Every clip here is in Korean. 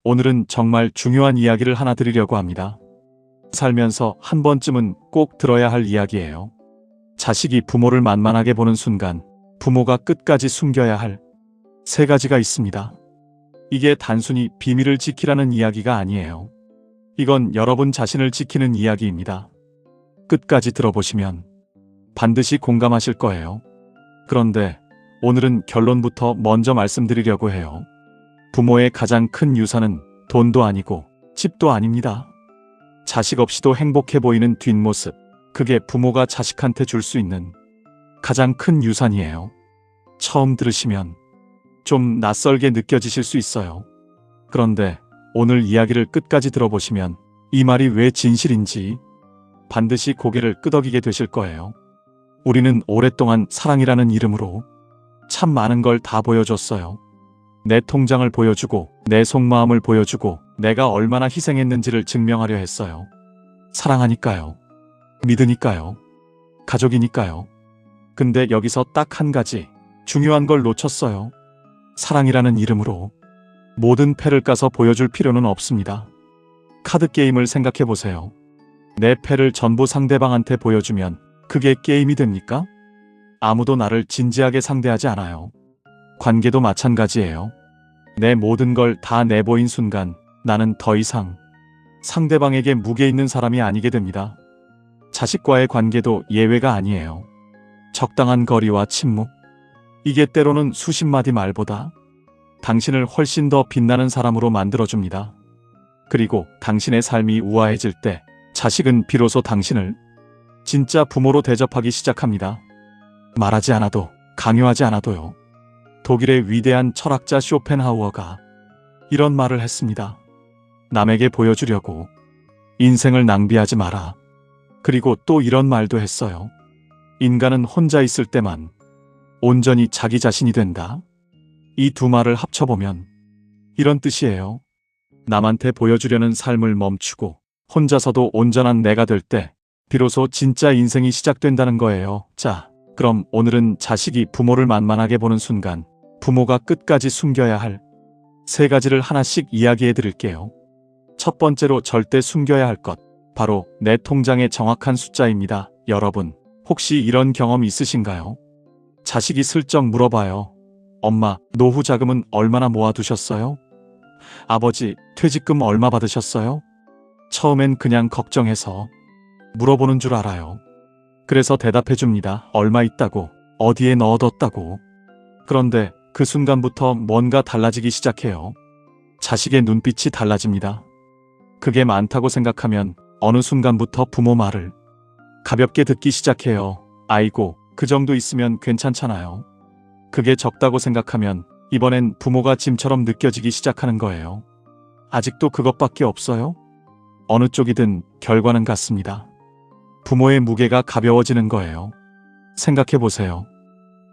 오늘은 정말 중요한 이야기를 하나 드리려고 합니다. 살면서 한 번쯤은 꼭 들어야 할 이야기예요. 자식이 부모를 만만하게 보는 순간 부모가 끝까지 숨겨야 할 3가지가 있습니다. 이게 단순히 비밀을 지키라는 이야기가 아니에요. 이건 여러분 자신을 지키는 이야기입니다. 끝까지 들어보시면 반드시 공감하실 거예요. 그런데 오늘은 결론부터 먼저 말씀드리려고 해요. 부모의 가장 큰 유산은 돈도 아니고 집도 아닙니다. 자식 없이도 행복해 보이는 뒷모습, 그게 부모가 자식한테 줄 수 있는 가장 큰 유산이에요. 처음 들으시면 좀 낯설게 느껴지실 수 있어요. 그런데 오늘 이야기를 끝까지 들어보시면 이 말이 왜 진실인지 반드시 고개를 끄덕이게 되실 거예요. 우리는 오랫동안 사랑이라는 이름으로 참 많은 걸 다 보여줬어요. 내 통장을 보여주고 내 속마음을 보여주고 내가 얼마나 희생했는지를 증명하려 했어요. 사랑하니까요. 믿으니까요. 가족이니까요. 근데 여기서 딱 한 가지 중요한 걸 놓쳤어요. 사랑이라는 이름으로 모든 패를 까서 보여줄 필요는 없습니다. 카드게임을 생각해 보세요. 내 패를 전부 상대방한테 보여주면 그게 게임이 됩니까? 아무도 나를 진지하게 상대하지 않아요. 관계도 마찬가지예요. 내 모든 걸 다 내보인 순간 나는 더 이상 상대방에게 무게 있는 사람이 아니게 됩니다. 자식과의 관계도 예외가 아니에요. 적당한 거리와 침묵. 이게 때로는 수십 마디 말보다 당신을 훨씬 더 빛나는 사람으로 만들어줍니다. 그리고 당신의 삶이 우아해질 때 자식은 비로소 당신을 진짜 부모로 대접하기 시작합니다. 말하지 않아도, 강요하지 않아도요. 독일의 위대한 철학자 쇼펜하우어가 이런 말을 했습니다. 남에게 보여주려고 인생을 낭비하지 마라. 그리고 또 이런 말도 했어요. 인간은 혼자 있을 때만 온전히 자기 자신이 된다. 이 두 말을 합쳐보면 이런 뜻이에요. 남한테 보여주려는 삶을 멈추고 혼자서도 온전한 내가 될 때 비로소 진짜 인생이 시작된다는 거예요. 자, 그럼 오늘은 자식이 부모를 만만하게 보는 순간 부모가 끝까지 숨겨야 할 3가지를 하나씩 이야기해 드릴게요. 첫 번째로 절대 숨겨야 할 것, 바로 내 통장의 정확한 숫자입니다. 여러분, 혹시 이런 경험 있으신가요? 자식이 슬쩍 물어봐요. 엄마, 노후 자금은 얼마나 모아두셨어요? 아버지, 퇴직금 얼마 받으셨어요? 처음엔 그냥 걱정해서 물어보는 줄 알아요. 그래서 대답해 줍니다. 얼마 있다고, 어디에 넣어뒀다고. 그런데 그 순간부터 뭔가 달라지기 시작해요. 자식의 눈빛이 달라집니다. 그게 많다고 생각하면 어느 순간부터 부모 말을 가볍게 듣기 시작해요. 아이고, 그 정도 있으면 괜찮잖아요. 그게 적다고 생각하면 이번엔 부모가 짐처럼 느껴지기 시작하는 거예요. 아직도 그것밖에 없어요? 어느 쪽이든 결과는 같습니다. 부모의 무게가 가벼워지는 거예요. 생각해 보세요.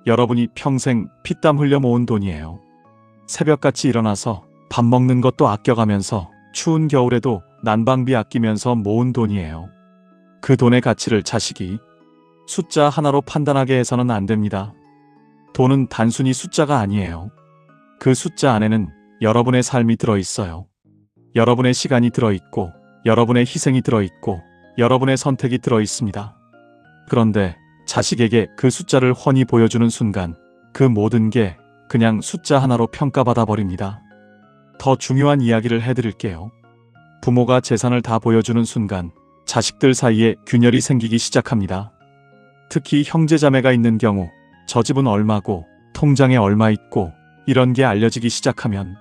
여러분이 평생 피땀 흘려 모은 돈이에요. 새벽같이 일어나서 밥 먹는 것도 아껴가면서 추운 겨울에도 난방비 아끼면서 모은 돈이에요. 그 돈의 가치를 자식이 숫자 하나로 판단하게 해서는 안 됩니다. 돈은 단순히 숫자가 아니에요. 그 숫자 안에는 여러분의 삶이 들어있어요. 여러분의 시간이 들어있고, 여러분의 희생이 들어있고, 여러분의 선택이 들어있습니다. 그런데 자식에게 그 숫자를 훤히 보여주는 순간 그 모든 게 그냥 숫자 하나로 평가받아 버립니다. 더 중요한 이야기를 해드릴게요. 부모가 재산을 다 보여주는 순간 자식들 사이에 균열이 생기기 시작합니다. 특히 형제자매가 있는 경우 저 집은 얼마고 통장에 얼마 있고 이런 게 알려지기 시작하면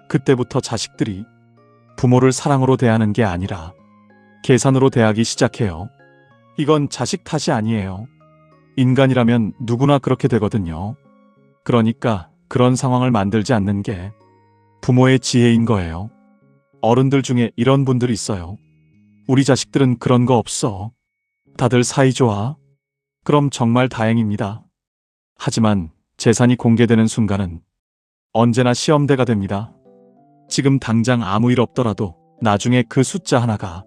그때부터 자식들이 부모를 사랑으로 대하는 게 아니라 계산으로 대하기 시작해요. 이건 자식 탓이 아니에요. 인간이라면 누구나 그렇게 되거든요. 그러니까 그런 상황을 만들지 않는 게 부모의 지혜인 거예요. 어른들 중에 이런 분들이 있어요. 우리 자식들은 그런 거 없어. 다들 사이좋아. 그럼 정말 다행입니다. 하지만 재산이 공개되는 순간은 언제나 시험대가 됩니다. 지금 당장 아무 일 없더라도 나중에 그 숫자 하나가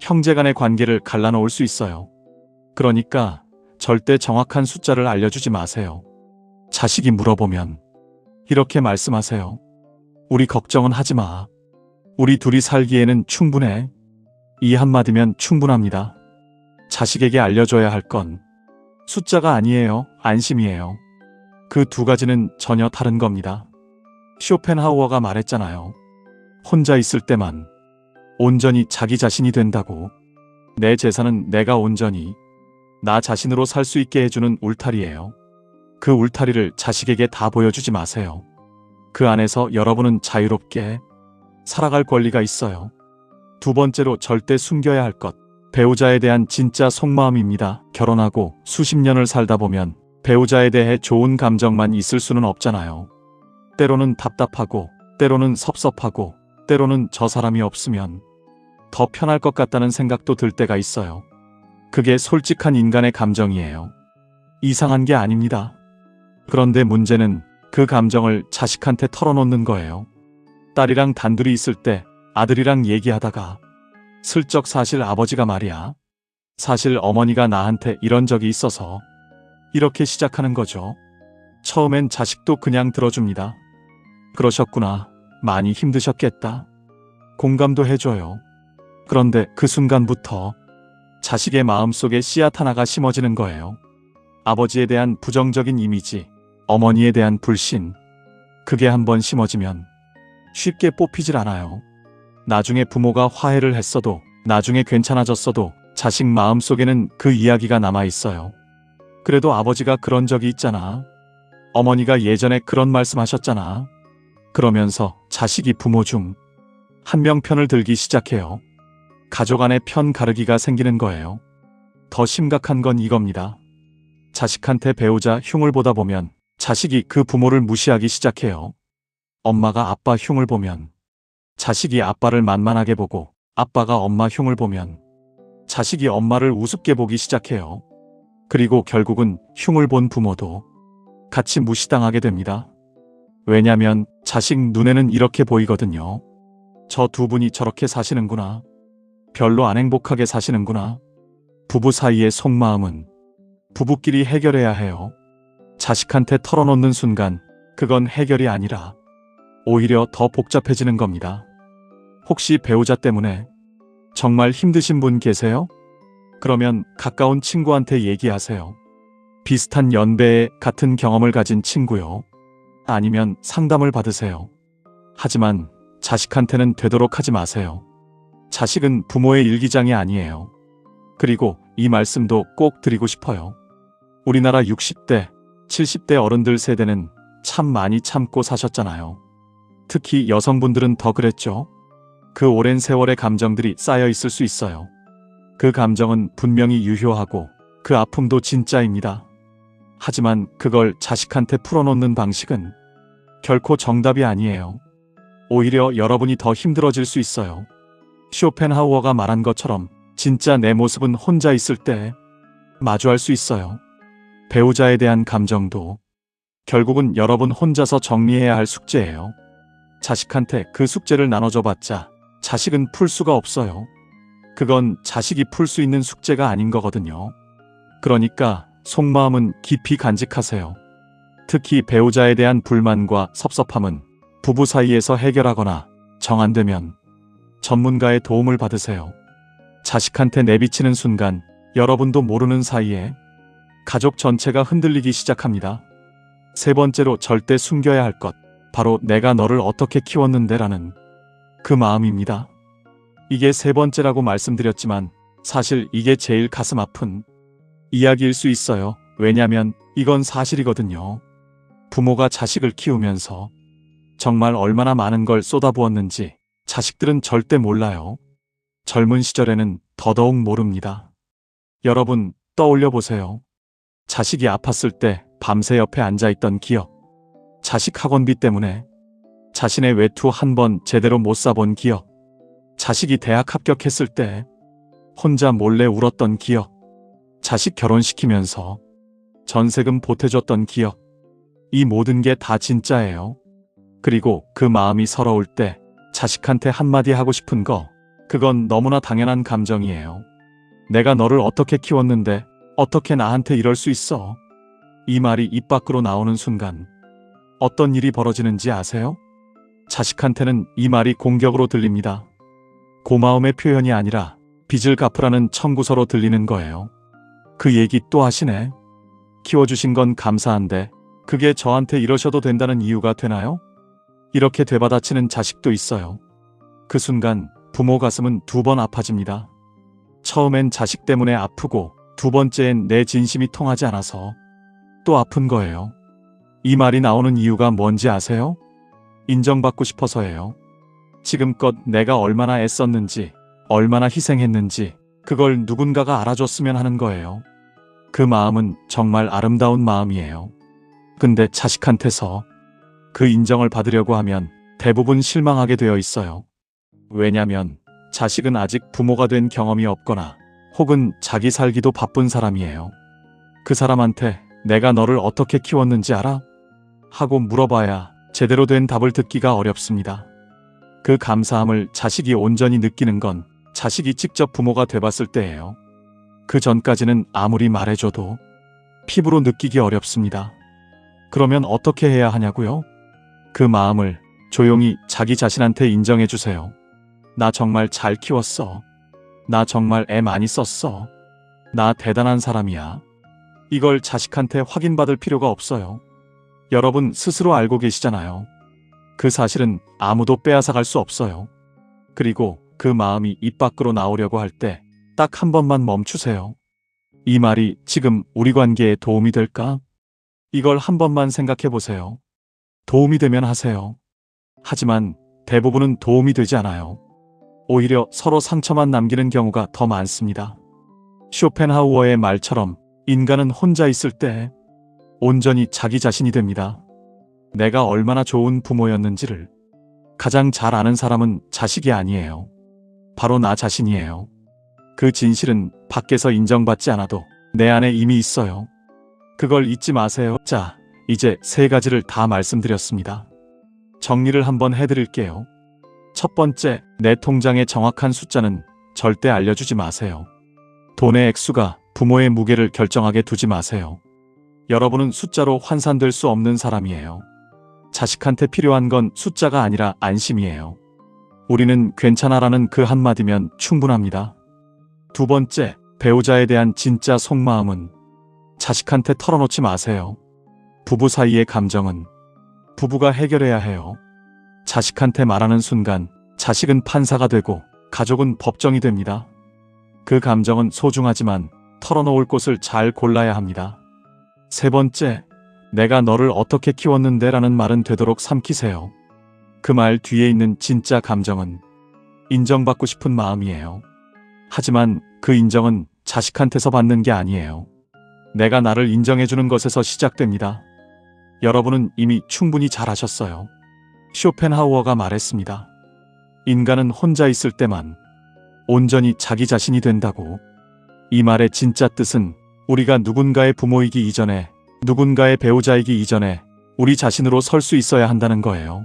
형제간의 관계를 갈라놓을 수 있어요. 그러니까 절대 정확한 숫자를 알려주지 마세요. 자식이 물어보면 이렇게 말씀하세요. 우리 걱정은 하지 마. 우리 둘이 살기에는 충분해. 이 한마디면 충분합니다. 자식에게 알려줘야 할 건 숫자가 아니에요. 안심이에요. 그 두 가지는 전혀 다른 겁니다. 쇼펜하우어가 말했잖아요. 혼자 있을 때만 온전히 자기 자신이 된다고. 내 재산은 내가 온전히 나 자신으로 살 수 있게 해주는 울타리예요. 그 울타리를 자식에게 다 보여주지 마세요. 그 안에서 여러분은 자유롭게 살아갈 권리가 있어요. 두 번째로 절대 숨겨야 할 것. 배우자에 대한 진짜 속마음입니다. 결혼하고 수십 년을 살다 보면 배우자에 대해 좋은 감정만 있을 수는 없잖아요. 때로는 답답하고, 때로는 섭섭하고, 때로는 저 사람이 없으면 더 편할 것 같다는 생각도 들 때가 있어요. 그게 솔직한 인간의 감정이에요. 이상한 게 아닙니다. 그런데 문제는 그 감정을 자식한테 털어놓는 거예요. 딸이랑 단둘이 있을 때 아들이랑 얘기하다가 슬쩍 사실 아버지가 말이야. 사실 어머니가 나한테 이런 적이 있어서 이렇게 시작하는 거죠. 처음엔 자식도 그냥 들어줍니다. 그러셨구나. 많이 힘드셨겠다. 공감도 해줘요. 그런데 그 순간부터 자식의 마음속에 씨앗 하나가 심어지는 거예요. 아버지에 대한 부정적인 이미지, 어머니에 대한 불신. 그게 한번 심어지면 쉽게 뽑히질 않아요. 나중에 부모가 화해를 했어도, 나중에 괜찮아졌어도 자식 마음속에는 그 이야기가 남아있어요. 그래도 아버지가 그런 적이 있잖아. 어머니가 예전에 그런 말씀하셨잖아. 그러면서 자식이 부모 중 한 명 편을 들기 시작해요. 가족 안에 편 가르기가 생기는 거예요. 더 심각한 건 이겁니다. 자식한테 배우자 흉을 보다 보면 자식이 그 부모를 무시하기 시작해요. 엄마가 아빠 흉을 보면 자식이 아빠를 만만하게 보고, 아빠가 엄마 흉을 보면 자식이 엄마를 우습게 보기 시작해요. 그리고 결국은 흉을 본 부모도 같이 무시당하게 됩니다. 왜냐면 자식 눈에는 이렇게 보이거든요. 저 두 분이 저렇게 사시는구나. 별로 안 행복하게 사시는구나. 부부 사이의 속마음은 부부끼리 해결해야 해요. 자식한테 털어놓는 순간 그건 해결이 아니라 오히려 더 복잡해지는 겁니다. 혹시 배우자 때문에 정말 힘드신 분 계세요? 그러면 가까운 친구한테 얘기하세요. 비슷한 연배에 같은 경험을 가진 친구요. 아니면 상담을 받으세요. 하지만 자식한테는 되도록 하지 마세요. 자식은 부모의 일기장이 아니에요. 그리고 이 말씀도 꼭 드리고 싶어요. 우리나라 60대, 70대 어른들 세대는 참 많이 참고 사셨잖아요. 특히 여성분들은 더 그랬죠. 그 오랜 세월의 감정들이 쌓여 있을 수 있어요. 그 감정은 분명히 유효하고 그 아픔도 진짜입니다. 하지만 그걸 자식한테 풀어놓는 방식은 결코 정답이 아니에요. 오히려 여러분이 더 힘들어질 수 있어요. 쇼펜하우어가 말한 것처럼 진짜 내 모습은 혼자 있을 때 마주할 수 있어요. 배우자에 대한 감정도 결국은 여러분 혼자서 정리해야 할 숙제예요. 자식한테 그 숙제를 나눠줘봤자 자식은 풀 수가 없어요. 그건 자식이 풀 수 있는 숙제가 아닌 거거든요. 그러니까 속마음은 깊이 간직하세요. 특히 배우자에 대한 불만과 섭섭함은 부부 사이에서 해결하거나 정 안 되면 전문가의 도움을 받으세요. 자식한테 내비치는 순간 여러분도 모르는 사이에 가족 전체가 흔들리기 시작합니다. 세 번째로 절대 숨겨야 할 것. 바로 내가 너를 어떻게 키웠는데라는 그 마음입니다. 이게 세 번째라고 말씀드렸지만 사실 이게 제일 가슴 아픈 이야기일 수 있어요. 왜냐면 이건 사실이거든요. 부모가 자식을 키우면서 정말 얼마나 많은 걸 쏟아부었는지 자식들은 절대 몰라요. 젊은 시절에는 더더욱 모릅니다. 여러분 떠올려 보세요. 자식이 아팠을 때 밤새 옆에 앉아있던 기억. 자식 학원비 때문에 자신의 외투 한 번 제대로 못 사본 기억. 자식이 대학 합격했을 때 혼자 몰래 울었던 기억. 자식 결혼시키면서 전세금 보태줬던 기억. 이 모든 게 다 진짜예요. 그리고 그 마음이 서러울 때 자식한테 한마디 하고 싶은 거, 그건 너무나 당연한 감정이에요. 내가 너를 어떻게 키웠는데 어떻게 나한테 이럴 수 있어? 이 말이 입 밖으로 나오는 순간 어떤 일이 벌어지는지 아세요? 자식한테는 이 말이 공격으로 들립니다. 고마움의 표현이 아니라 빚을 갚으라는 청구서로 들리는 거예요. 그 얘기 또 하시네. 키워주신 건 감사한데 그게 저한테 이러셔도 된다는 이유가 되나요? 이렇게 되받아치는 자식도 있어요. 그 순간 부모 가슴은 두 번 아파집니다. 처음엔 자식 때문에 아프고 두 번째엔 내 진심이 통하지 않아서 또 아픈 거예요. 이 말이 나오는 이유가 뭔지 아세요? 인정받고 싶어서예요. 지금껏 내가 얼마나 애썼는지, 얼마나 희생했는지 그걸 누군가가 알아줬으면 하는 거예요. 그 마음은 정말 아름다운 마음이에요. 근데 자식한테서 그 인정을 받으려고 하면 대부분 실망하게 되어 있어요. 왜냐면 자식은 아직 부모가 된 경험이 없거나 혹은 자기 살기도 바쁜 사람이에요. 그 사람한테 내가 너를 어떻게 키웠는지 알아? 하고 물어봐야 제대로 된 답을 듣기가 어렵습니다. 그 감사함을 자식이 온전히 느끼는 건 자식이 직접 부모가 돼봤을 때예요. 그 전까지는 아무리 말해줘도 피부로 느끼기 어렵습니다. 그러면 어떻게 해야 하냐고요? 그 마음을 조용히 자기 자신한테 인정해주세요. 나 정말 잘 키웠어. 나 정말 애 많이 썼어. 나 대단한 사람이야. 이걸 자식한테 확인받을 필요가 없어요. 여러분 스스로 알고 계시잖아요. 그 사실은 아무도 빼앗아갈 수 없어요. 그리고 그 마음이 입 밖으로 나오려고 할 때 딱 한 번만 멈추세요. 이 말이 지금 우리 관계에 도움이 될까? 이걸 한 번만 생각해 보세요. 도움이 되면 하세요. 하지만 대부분은 도움이 되지 않아요. 오히려 서로 상처만 남기는 경우가 더 많습니다. 쇼펜하우어의 말처럼 인간은 혼자 있을 때 온전히 자기 자신이 됩니다. 내가 얼마나 좋은 부모였는지를 가장 잘 아는 사람은 자식이 아니에요. 바로 나 자신이에요. 그 진실은 밖에서 인정받지 않아도 내 안에 이미 있어요. 그걸 잊지 마세요. 자, 이제 세 가지를 다 말씀드렸습니다. 정리를 한번 해드릴게요. 첫 번째, 내 통장의 정확한 숫자는 절대 알려주지 마세요. 돈의 액수가 부모의 무게를 결정하게 두지 마세요. 여러분은 숫자로 환산될 수 없는 사람이에요. 자식한테 필요한 건 숫자가 아니라 안심이에요. 우리는 괜찮아라는 그 한마디면 충분합니다. 두 번째, 배우자에 대한 진짜 속마음은 자식한테 털어놓지 마세요. 부부 사이의 감정은 부부가 해결해야 해요. 자식한테 말하는 순간 자식은 판사가 되고 가족은 법정이 됩니다. 그 감정은 소중하지만 털어놓을 곳을 잘 골라야 합니다. 세 번째, 내가 너를 어떻게 키웠는데 라는 말은 되도록 삼키세요. 그 말 뒤에 있는 진짜 감정은 인정받고 싶은 마음이에요. 하지만 그 인정은 자식한테서 받는 게 아니에요. 내가 나를 인정해주는 것에서 시작됩니다. 여러분은 이미 충분히 잘하셨어요. 쇼펜하우어가 말했습니다. 인간은 혼자 있을 때만 온전히 자기 자신이 된다고. 이 말의 진짜 뜻은 우리가 누군가의 부모이기 이전에, 누군가의 배우자이기 이전에 우리 자신으로 설 수 있어야 한다는 거예요.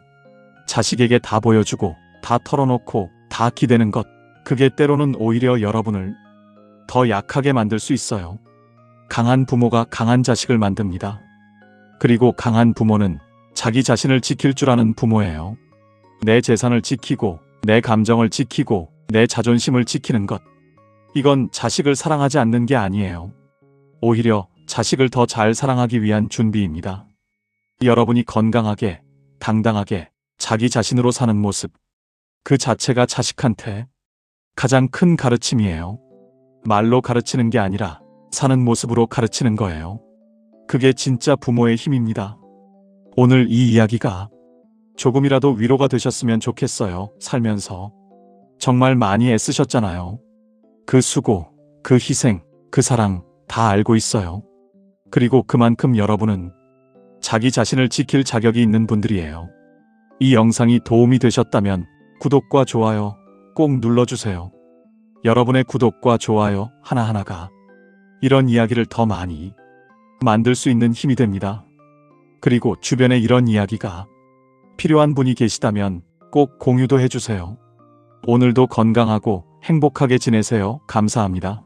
자식에게 다 보여주고 다 털어놓고 다 기대는 것, 그게 때로는 오히려 여러분을 더 약하게 만들 수 있어요. 강한 부모가 강한 자식을 만듭니다. 그리고 강한 부모는 자기 자신을 지킬 줄 아는 부모예요. 내 재산을 지키고 내 감정을 지키고 내 자존심을 지키는 것, 이건 자식을 사랑하지 않는 게 아니에요. 오히려 자식을 더 잘 사랑하기 위한 준비입니다. 여러분이 건강하게, 당당하게 자기 자신으로 사는 모습, 그 자체가 자식한테 가장 큰 가르침이에요. 말로 가르치는 게 아니라 사는 모습으로 가르치는 거예요. 그게 진짜 부모의 힘입니다. 오늘 이 이야기가 조금이라도 위로가 되셨으면 좋겠어요. 살면서 정말 많이 애쓰셨잖아요. 그 수고, 그 희생, 그 사랑 다 알고 있어요. 그리고 그만큼 여러분은 자기 자신을 지킬 자격이 있는 분들이에요. 이 영상이 도움이 되셨다면 구독과 좋아요 꼭 눌러주세요. 여러분의 구독과 좋아요 하나하나가 이런 이야기를 더 많이 만들 수 있는 힘이 됩니다. 그리고 주변에 이런 이야기가 필요한 분이 계시다면 꼭 공유도 해주세요. 오늘도 건강하고 행복하게 지내세요. 감사합니다.